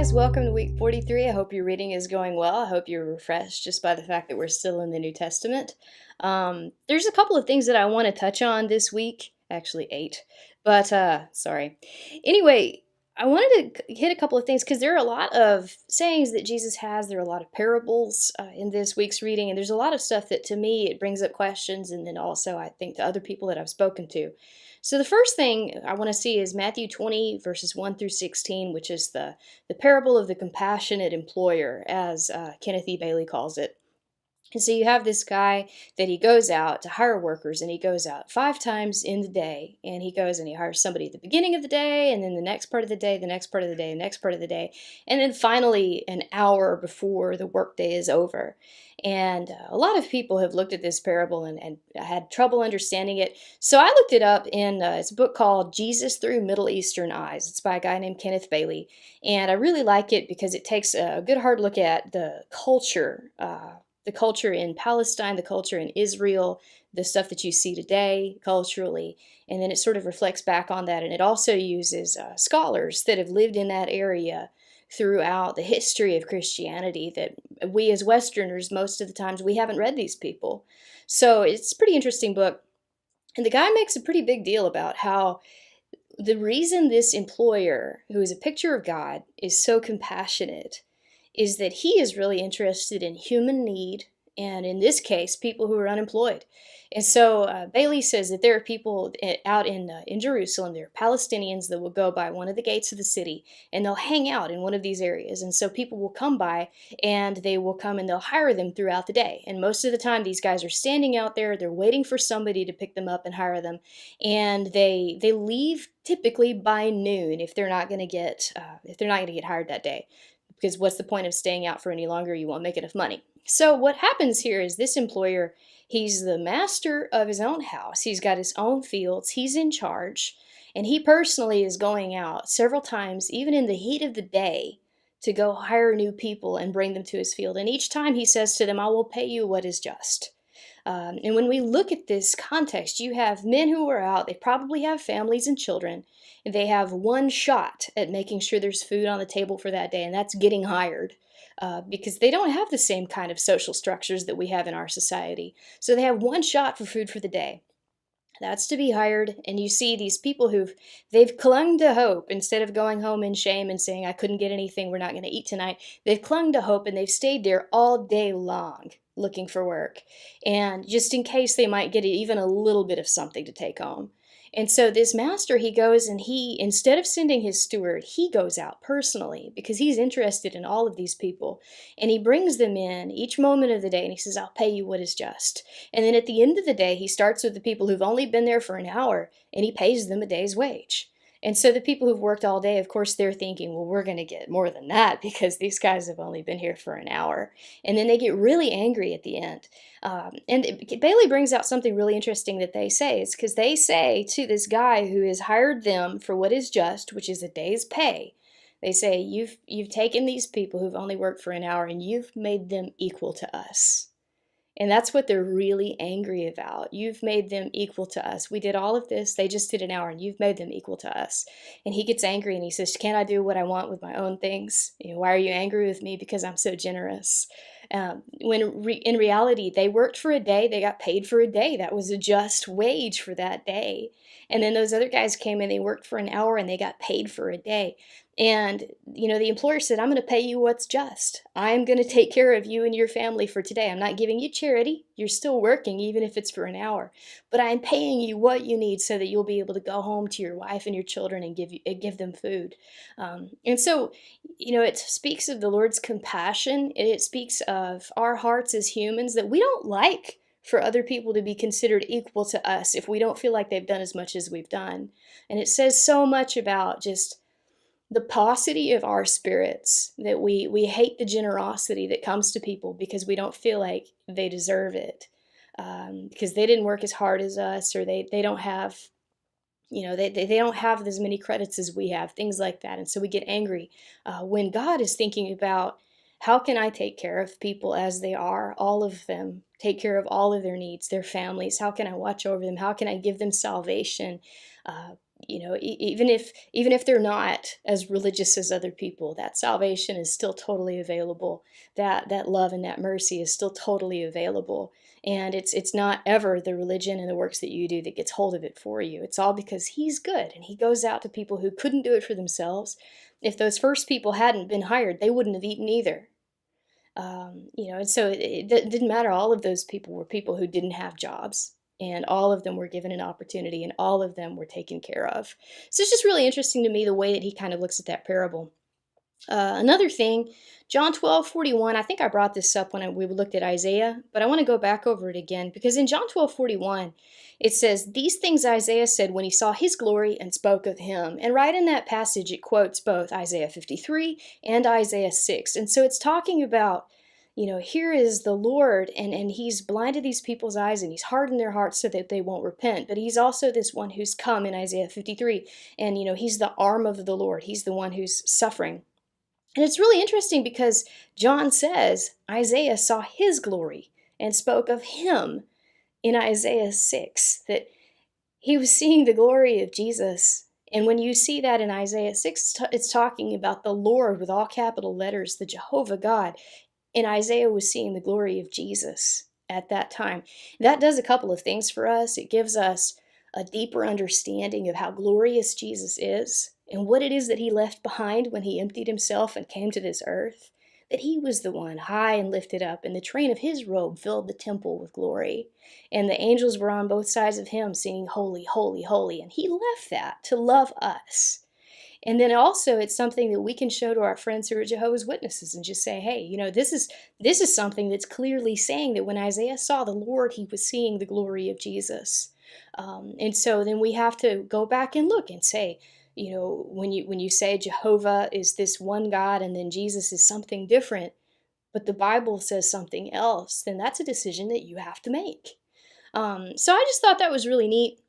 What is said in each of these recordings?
guys, welcome to week 43. I hope your reading is going well. I hope you're refreshed just by the fact that we're still in the New Testament. There's a couple of things that I want to touch on this week, actually 8, but sorry. Anyway, I wanted to hit a couple of things because there are a lot of sayings that Jesus has. There are a lot of parables in this week's reading, and there's a lot of stuff that to me it brings up questions, and then also I think to other people that I've spoken to. So the first thing I want to see is Matthew 20, verses 1 through 16, which is the parable of the compassionate employer, as Kenneth E. Bailey calls it. And so you have this guy that he goes out to hire workers, and he goes out 5 times in the day, and he goes and he hires somebody at the beginning of the day, and then the next part of the day, the next part of the day, the next part of the day, and then finally an hour before the workday is over. And a lot of people have looked at this parable and had trouble understanding it. So I looked it up in it's a book called Jesus Through Middle Eastern Eyes. It's by a guy named Kenneth Bailey. And I really like it because it takes a good hard look at the culture in Palestine, the culture in Israel, the stuff that you see today culturally, and then it sort of reflects back on that. And it also uses scholars that have lived in that area throughout the history of Christianity that we as Westerners, most of the times, we haven't read these people. So it's a pretty interesting book. And the guy makes a pretty big deal about how the reason this employer, who is a picture of God, is so compassionate is that he is really interested in human need, and in this case, people who are unemployed. And so Bailey says that there are people out in Jerusalem, there are Palestinians that will go by one of the gates of the city, and they'll hang out in one of these areas. And so people will come by, and they will come and they'll hire them throughout the day. And most of the time, these guys are standing out there, they're waiting for somebody to pick them up and hire them, and they leave typically by noon if they're not going to get hired that day, because what's the point of staying out for any longer? You won't make enough money. So what happens here is this employer, he's the master of his own house. He's got his own fields. He's in charge. And he personally is going out several times, even in the heat of the day, to go hire new people and bring them to his field. And each time he says to them, I will pay you what is just. And when we look at this context, you have men who are out, they probably have families and children, and they have one shot at making sure there's food on the table for that day, and that's getting hired. Because they don't have the same kind of social structures that we have in our society. So they have one shot for food for the day. That's to be hired, and you see these people they've clung to hope instead of going home in shame and saying, I couldn't get anything, we're not going to eat tonight. They've clung to hope, and they've stayed there all day long looking for work, and just in case they might get even a little bit of something to take home. And so this master, he goes and instead of sending his steward, he goes out personally because he's interested in all of these people. And he brings them in each moment of the day and he says, I'll pay you what is just. And then at the end of the day, he starts with the people who've only been there for an hour and he pays them a day's wage. And so the people who've worked all day, of course, they're thinking, well, we're going to get more than that because these guys have only been here for an hour. And then they get really angry at the end. Bailey brings out something really interesting that they say. It's because they say to this guy who has hired them for what is just, which is a day's pay, they say, you've taken these people who've only worked for an hour and you've made them equal to us. And that's what they're really angry about. You've made them equal to us. We did all of this. They just did an hour, and you've made them equal to us. And he gets angry, and he says, can't I do what I want with my own things? Why are you angry with me? Because I'm so generous. In reality, they worked for a day. They got paid for a day. That was a just wage for that day. And then those other guys came in, they worked for an hour, and they got paid for a day. And, the employer said, I'm going to pay you what's just. I'm going to take care of you and your family for today. I'm not giving you charity. You're still working, even if it's for an hour. But I'm paying you what you need so that you'll be able to go home to your wife and your children and give them food. And so, it speaks of the Lord's compassion. It speaks of our hearts as humans that we don't like for other people to be considered equal to us if we don't feel like they've done as much as we've done. And it says so much about just the paucity of our spirits, that we hate the generosity that comes to people because we don't feel like they deserve it, because they didn't work as hard as us, or they don't have, they don't have as many credits as we have, things like that. And so we get angry when God is thinking about, how can I take care of people as they are, all of them, take care of all of their needs, their families? How can I watch over them? How can I give them salvation? even if they're not as religious as other people, that salvation is still totally available. That love and that mercy is still totally available. And it's not ever the religion and the works that you do that gets hold of it for you. It's all because he's good and he goes out to people who couldn't do it for themselves. If those first people hadn't been hired, they wouldn't have eaten either. And so it didn't matter. All of those people were people who didn't have jobs, and all of them were given an opportunity, and all of them were taken care of. So it's just really interesting to me the way that he kind of looks at that parable. Another thing, John 12:41. I think I brought this up when we looked at Isaiah, but I want to go back over it again because in John 12:41, it says, "These things Isaiah said when he saw his glory and spoke of him." And right in that passage, it quotes both Isaiah 53 and Isaiah 6. And so it's talking about, here is the Lord, and he's blinded these people's eyes and he's hardened their hearts so that they won't repent. But he's also this one who's come in Isaiah 53, and, he's the arm of the Lord. He's the one who's suffering. And it's really interesting because John says Isaiah saw his glory and spoke of him in Isaiah 6, that he was seeing the glory of Jesus. And when you see that in Isaiah 6, it's talking about the Lord with all capital letters, the Jehovah God. And Isaiah was seeing the glory of Jesus at that time. That does a couple of things for us. It gives us a deeper understanding of how glorious Jesus is and what it is that he left behind when he emptied himself and came to this earth. That he was the one high and lifted up, and the train of his robe filled the temple with glory. And the angels were on both sides of him singing, "Holy, holy, holy." And he left that to love us. And then also it's something that we can show to our friends who are Jehovah's Witnesses and just say, hey, this is something that's clearly saying that when Isaiah saw the Lord, he was seeing the glory of Jesus. And so then we have to go back and look and say, when you say Jehovah is this one God and then Jesus is something different, but the Bible says something else, then that's a decision that you have to make. So I just thought that was really neat.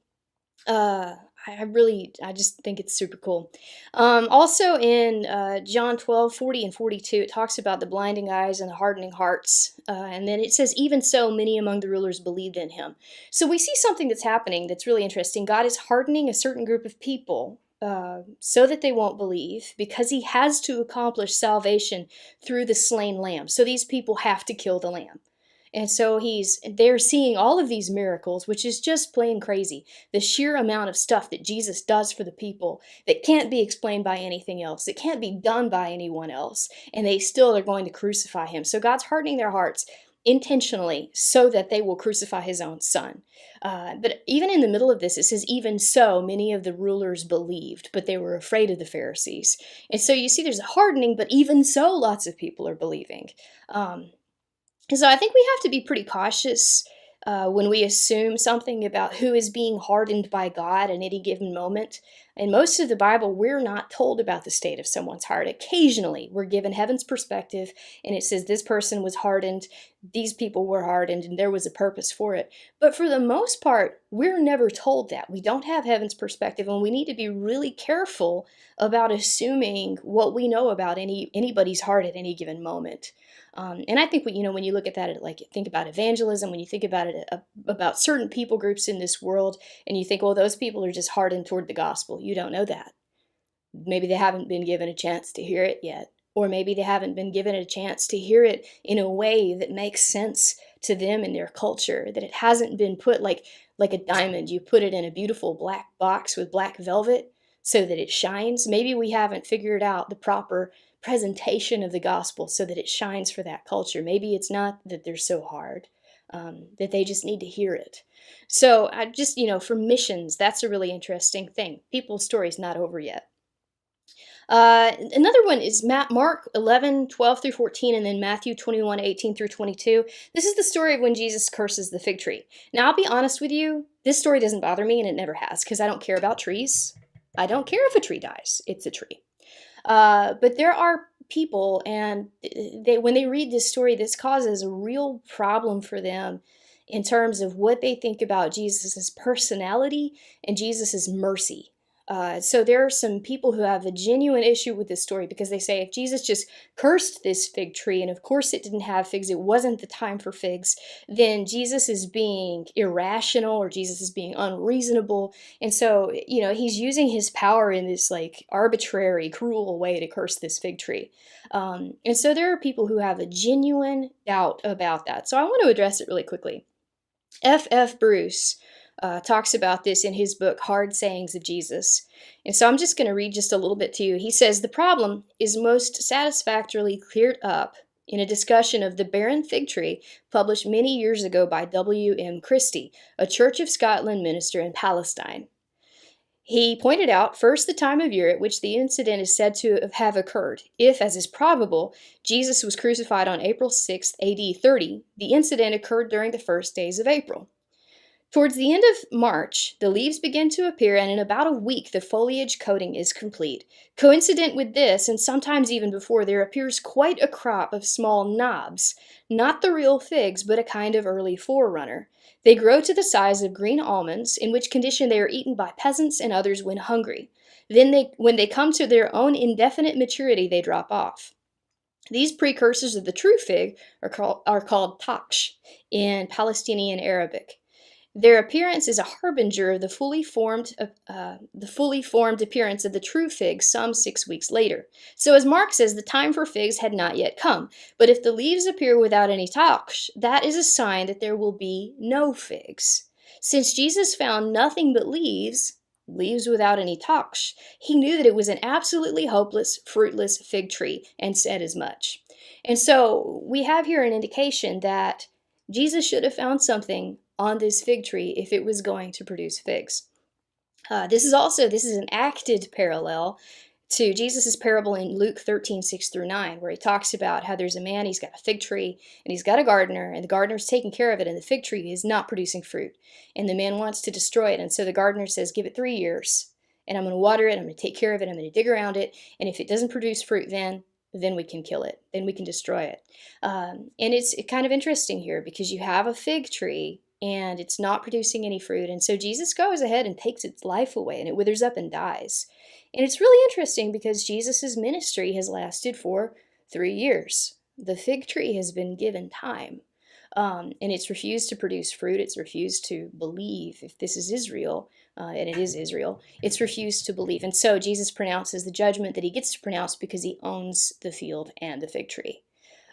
I just think it's super cool. Also in John 12:40 and 42, it talks about the blinding eyes and the hardening hearts. And then it says, even so, many among the rulers believed in him. So we see something that's happening that's really interesting. God is hardening a certain group of people so that they won't believe, because he has to accomplish salvation through the slain lamb. So these people have to kill the lamb. And so they're seeing all of these miracles, which is just plain crazy. The sheer amount of stuff that Jesus does for the people that can't be explained by anything else. It can't be done by anyone else. And they still are going to crucify him. So God's hardening their hearts intentionally so that they will crucify his own son. But even in the middle of this, it says, even so, many of the rulers believed, but they were afraid of the Pharisees. And so you see there's a hardening, but even so, lots of people are believing. So I think we have to be pretty cautious when we assume something about who is being hardened by God at any given moment. In most of the Bible, we're not told about the state of someone's heart. Occasionally, we're given heaven's perspective, and it says this person was hardened, these people were hardened, and there was a purpose for it. But for the most part, we're never told that. We don't have heaven's perspective, and we need to be really careful about assuming what we know about anybody's heart at any given moment. And I think when you look at that, like think about evangelism, when you think about it about certain people groups in this world, and you think, well, those people are just hardened toward the gospel. You don't know that. Maybe they haven't been given a chance to hear it yet, or maybe they haven't been given a chance to hear it in a way that makes sense to them and their culture. That it hasn't been put like a diamond. You put it in a beautiful black box with black velvet so that it shines. Maybe we haven't figured out the proper presentation of the gospel so that it shines for that culture. Maybe it's not that they're so hard, that they just need to hear it. So I just, for missions, that's a really interesting thing. People's story's not over yet. Another one is Mark 11:12 through 14, and then Matthew 21:18 through 22. This is the story of when Jesus curses the fig tree. Now, I'll be honest with you, this story doesn't bother me, and it never has, because I don't care about trees. I don't care if a tree dies. It's a tree. But there are people, and when they read this story, this causes a real problem for them in terms of what they think about Jesus's personality and Jesus's mercy. So there are some people who have a genuine issue with this story because they say if Jesus just cursed this fig tree, and of course it didn't have figs, it wasn't the time for figs, then Jesus is being irrational or Jesus is being unreasonable. And so, he's using his power in this like arbitrary, cruel way to curse this fig tree. And so there are people who have a genuine doubt about that. So I want to address it really quickly. F. Bruce talks about this in his book, Hard Sayings of Jesus. And so I'm just going to read just a little bit to you. He says, "The problem is most satisfactorily cleared up in a discussion of the barren fig tree published many years ago by W. M. Christie, a Church of Scotland minister in Palestine. He pointed out first the time of year at which the incident is said to have occurred. If, as is probable, Jesus was crucified on April 6th, AD 30, the incident occurred during the first days of April. Towards the end of March, the leaves begin to appear, and in about a week the foliage coating is complete. Coincident with this, and sometimes even before, there appears quite a crop of small knobs, not the real figs, but a kind of early forerunner. They grow to the size of green almonds, in which condition they are eaten by peasants and others when hungry. Then when they come to their own indefinite maturity, they drop off. These precursors of the true fig are called taksh in Palestinian Arabic. Their appearance is a harbinger of the fully formed appearance of the true fig some 6 weeks later. So, as Mark says, the time for figs had not yet come. But if the leaves appear without any taksh, that is a sign that there will be no figs. Since Jesus found nothing but leaves without any taksh, he knew that it was an absolutely hopeless, fruitless fig tree, and said as much. And so we have here an indication that Jesus should have found something on this fig tree if it was going to produce figs. This is an acted parallel to Jesus' parable in Luke 13:6-9, where he talks about how there's a man, he's got a fig tree, and he's got a gardener, and the gardener's taking care of it, and the fig tree is not producing fruit. And the man wants to destroy it, and so the gardener says, give it 3 years, and I'm going to water it, I'm going to take care of it, I'm going to dig around it, and if it doesn't produce fruit then we can kill it, then we can destroy it. And it's kind of interesting here because you have a fig tree and it's not producing any fruit. And so Jesus goes ahead and takes its life away and it withers up and dies. And it's really interesting because Jesus' ministry has lasted for 3 years. The fig tree has been given time. And it's refused to produce fruit. It's refused to believe. If this is Israel, and it is Israel, it's refused to believe. And so Jesus pronounces the judgment that he gets to pronounce because he owns the field and the fig tree.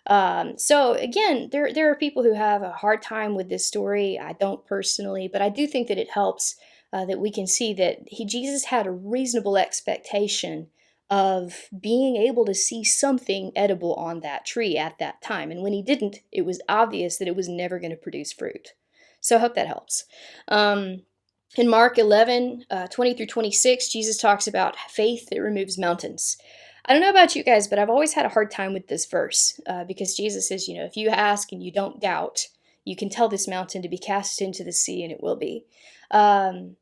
So again, there are people who have a hard time with this story. I don't personally, but I do think that it helps that we can see that Jesus had a reasonable expectation of being able to see something edible on that tree at that time. And when he didn't, it was obvious that it was never going to produce fruit. So I hope that helps. In Mark 11:20-26, Jesus talks about faith that removes mountains. I don't know about you guys, but I've always had a hard time with this verse because Jesus says, if you ask and you don't doubt, you can tell this mountain to be cast into the sea and it will be. And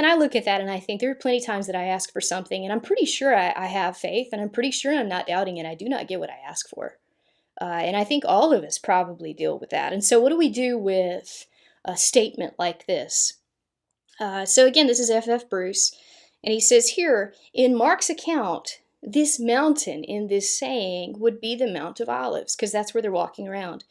I look at that and I think there are plenty of times that I ask for something and I'm pretty sure I have faith and I'm pretty sure I'm not doubting and I do not get what I ask for. And I think all of us probably deal with that. And so what do we do with a statement like this? So again, this is F. Bruce, and he says here, in Mark's account, this mountain in this saying would be the Mount of Olives, because that's where they're walking around.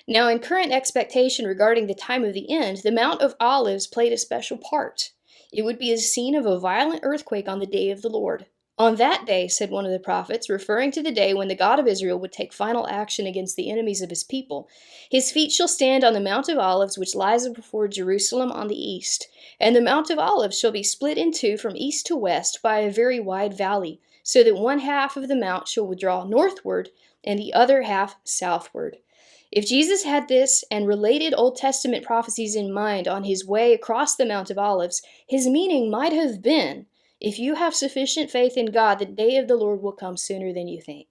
Now, in current expectation regarding the time of the end, the Mount of Olives played a special part. It would be the scene of a violent earthquake on the day of the Lord. On that day, said one of the prophets, referring to the day when the God of Israel would take final action against the enemies of his people, his feet shall stand on the Mount of Olives, which lies before Jerusalem on the east. And the Mount of Olives shall be split in two from east to west by a very wide valley, so that one half of the mount shall withdraw northward, and the other half southward. If Jesus had this and related Old Testament prophecies in mind on his way across the Mount of Olives, his meaning might have been, if you have sufficient faith in God, the day of the Lord will come sooner than you think.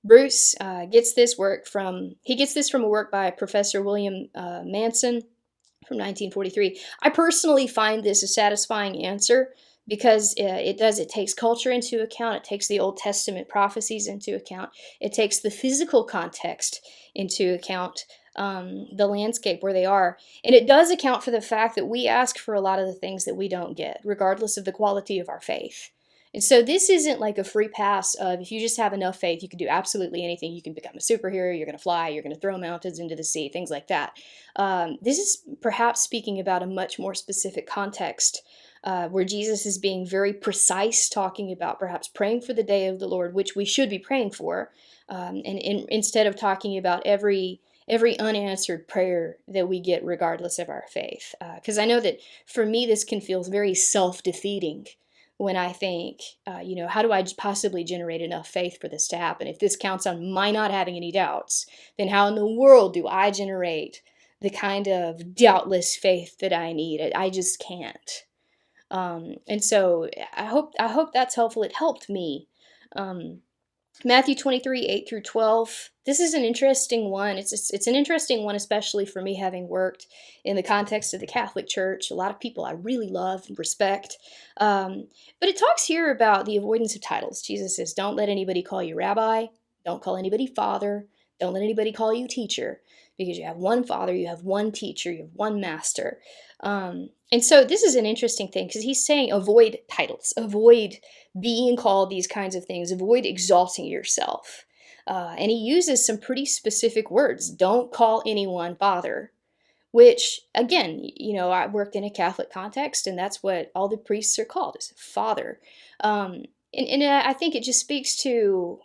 Bruce gets this from a work by Professor William Manson from 1943. I personally find this a satisfying answer because it takes culture into account, it takes the Old Testament prophecies into account, it takes the physical context into account, the landscape where they are. And it does account for the fact that we ask for a lot of the things that we don't get, regardless of the quality of our faith. And so this isn't like a free pass of if you just have enough faith, you can do absolutely anything. You can become a superhero, you're going to fly, you're going to throw mountains into the sea, things like that. This is perhaps speaking about a much more specific context where Jesus is being very precise, talking about perhaps praying for the day of the Lord, which we should be praying for, instead of talking about every unanswered prayer that we get regardless of our faith. Because I know that for me, this can feel very self-defeating when I think, how do I possibly generate enough faith for this to happen? If this counts on my not having any doubts, then how in the world do I generate the kind of doubtless faith that I need? I just can't. And so I hope that's helpful. It helped me. Um, Matthew 23, 8 through 12. This is an interesting one. It's an interesting one, especially for me having worked in the context of the Catholic Church. A lot of people I really love and respect. But it talks here about the avoidance of titles. Jesus says, don't let anybody call you rabbi. Don't call anybody father. Don't let anybody call you teacher, because you have one father, you have one teacher, you have one master. And so this is an interesting thing because he's saying avoid titles, avoid being called these kinds of things, avoid exalting yourself. And he uses some pretty specific words. Don't call anyone father, which again, I worked in a Catholic context and that's what all the priests are called, is father. And I think it just speaks to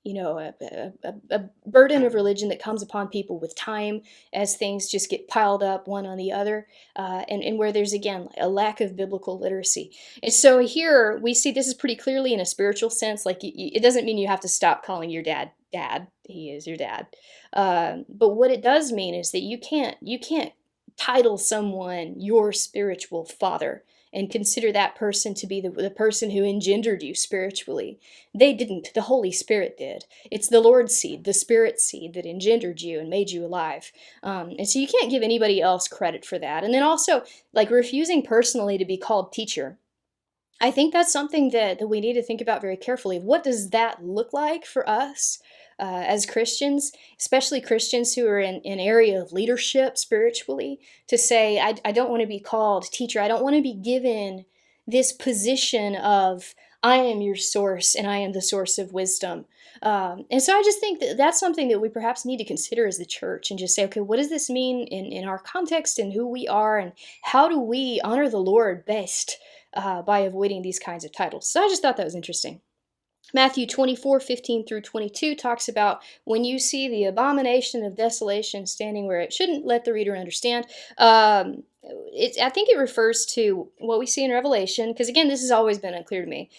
a burden of religion that comes upon people with time as things just get piled up one on the other, and where there's, again, a lack of biblical literacy. And so here we see this is pretty clearly in a spiritual sense. Like, it doesn't mean you have to stop calling your dad dad. He is your dad. But what it does mean is that you can't title someone your spiritual father and consider that person to be the person who engendered you spiritually. They didn't. The Holy Spirit did. It's the Lord's seed, the Spirit's seed, that engendered you and made you alive. And so you can't give anybody else credit for that. And then also, like, refusing personally to be called teacher. I think that's something that we need to think about very carefully. What does that look like for us as Christians, especially Christians who are in an area of leadership spiritually, to say, I don't want to be called teacher. I don't want to be given this position of, I am your source and I am the source of wisdom. And so I just think that that's something that we perhaps need to consider as the church, and just say, okay, what does this mean in our context and who we are, and how do we honor the Lord best by avoiding these kinds of titles? So I just thought that was interesting. Matthew 24, 15 through 22 talks about when you see the abomination of desolation standing where it shouldn't, let the reader understand. I think it refers to what we see in Revelation, because again, this has always been unclear to me,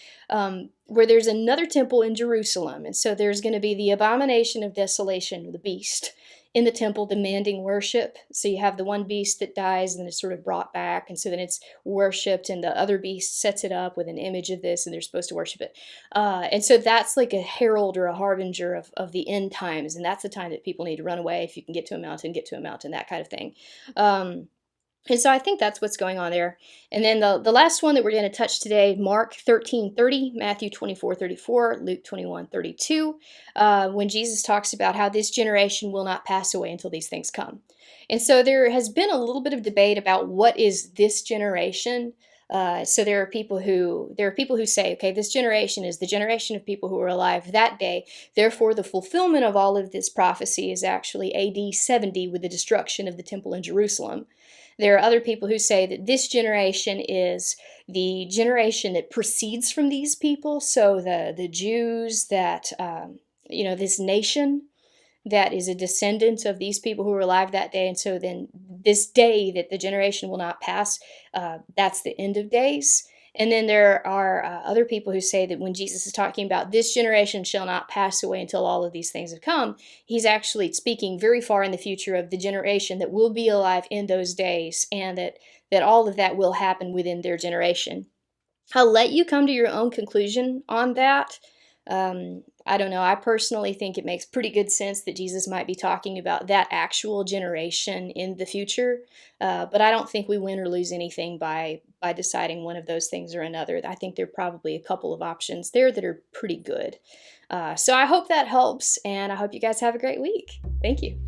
where there's another temple in Jerusalem. And so there's going to be the abomination of desolation, the beast, in the temple demanding worship. So you have the one beast that dies and then it's sort of brought back. And so then it's worshipped, and the other beast sets it up with an image of this, and they're supposed to worship it. And so that's like a herald or a harbinger of the end times. And that's the time that people need to run away. If you can get to a mountain, that kind of thing. And so I think that's what's going on there. And then the last one that we're going to touch today, Mark 13:30, Matthew 24:34, Luke 21:32, when Jesus talks about how this generation will not pass away until these things come. And so there has been a little bit of debate about what is this generation. So there are people who say, okay, this generation is the generation of people who were alive that day. Therefore, the fulfillment of all of this prophecy is actually AD 70 with the destruction of the temple in Jerusalem. There are other people who say that this generation is the generation that proceeds from these people. So the Jews that, this nation that is a descendant of these people who were alive that day. And so then this day that the generation will not pass, that's the end of days. And then there are other people who say that when Jesus is talking about this generation shall not pass away until all of these things have come, he's actually speaking very far in the future of the generation that will be alive in those days, and that all of that will happen within their generation. I'll let you come to your own conclusion on that. I don't know. I personally think it makes pretty good sense that Jesus might be talking about that actual generation in the future. But I don't think we win or lose anything by deciding one of those things or another. I think there are probably a couple of options there that are pretty good. So I hope that helps, and I hope you guys have a great week. Thank you.